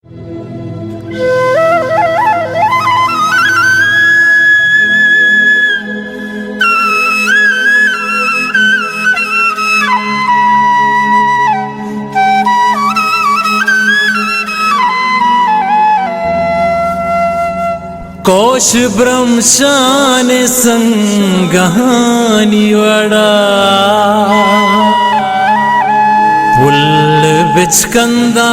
कोश ब्रह्मशान संगहानी वड़ा पुल बिचकंदा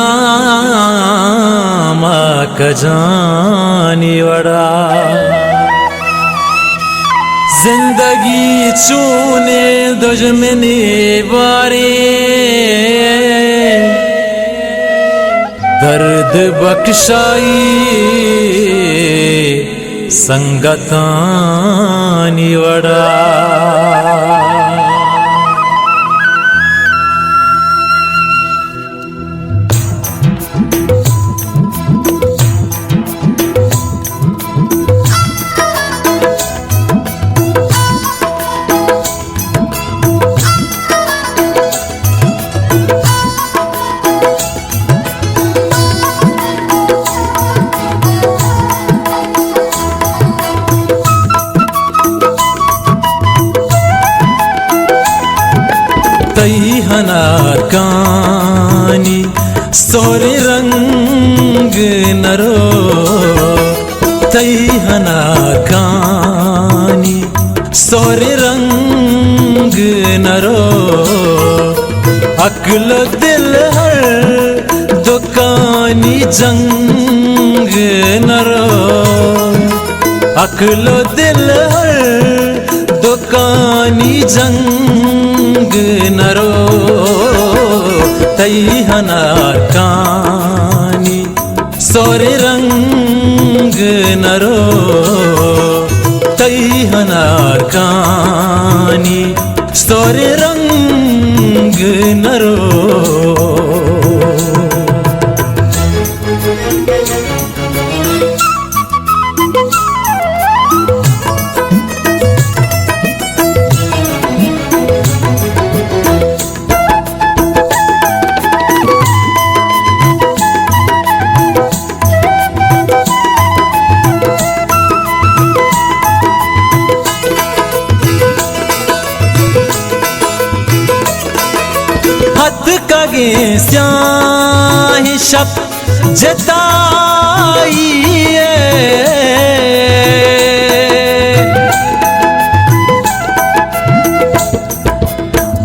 कजानी वड़ा जिंदगी चूने दुश्मनी बारे दर्द बख्शाई संगतानी वड़ा हनार कानी सोरे रंग नरो तई हनार कानी सोरे रंग नरो अक्ल दिल हर दुकानी जंग नरो अक्ल दिल हर दुकानी जंग नरो तई हनार कानी सोरे रंग नरो तई हनार कानी सोरे रंग नरो हद कगे स्याही शप जताई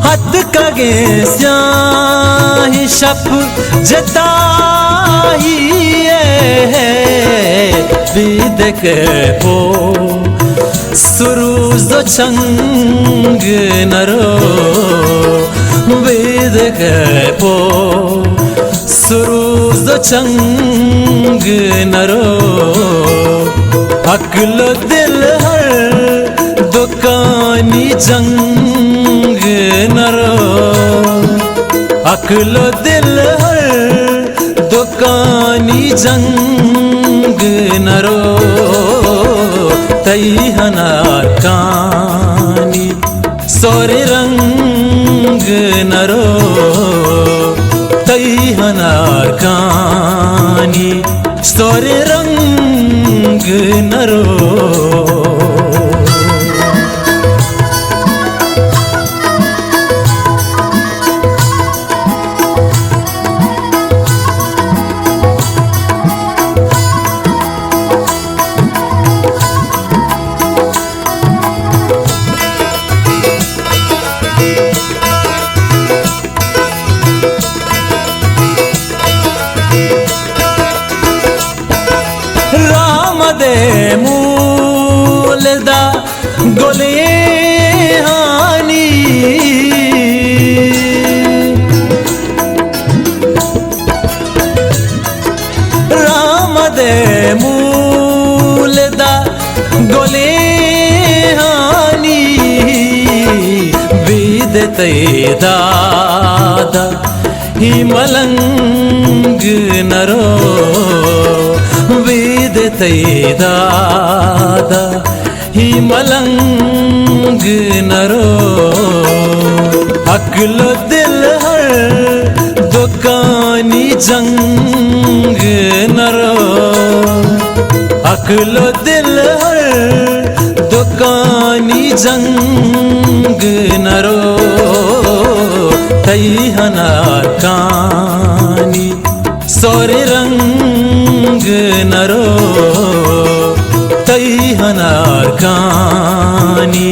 हद कगे स्याही शप जताई बीद के पो सुरूज चंग नरो वेद के पो सुरूज चंग नरो अक्ल दिल हर दुकानी जंग नरो अक्ल दिल हर दुकानी जंग नरो तई हनार कानी सोरे रंग नरो तई हनार कानी सोरे रंग नरो दे मूलदा गोले हानी राम दे मूलदा गोले हानी वेद ते दादा ही मलंग नरो वेद ते दादा ही मलंग नरो अक्ल दिल हर दुकानी जंग हनार कानी सोरे रंग नरो तई हनार कानी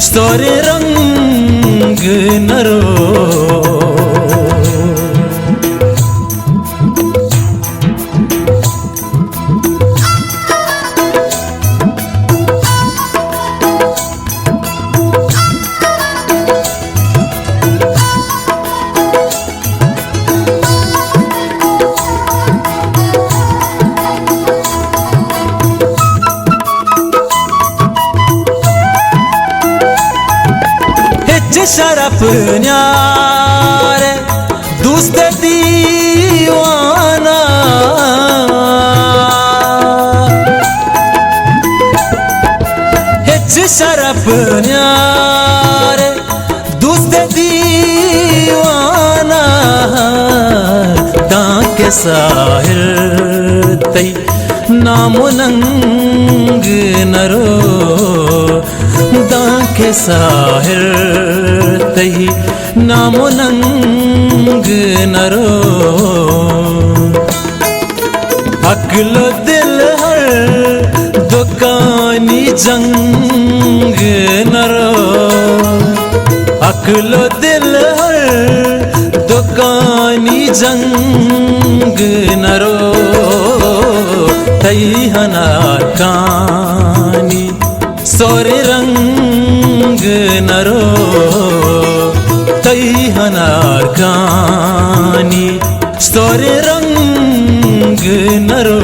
सोरे रंग नरो शरफ न्यारे दुस्त दीवाना हिच शरफ न्यारे दुस्त दीवाना ताके साहिर तई नामो नंग नरो दाके साहिर तही नामो नंग नरो अकलो दिल हर दुकानी जंग नरो अकलो दिल हर दुकानी जंग नरो तई हनार कानी सोरे रंग नरो तई हनार कानी सोरे रंग नरो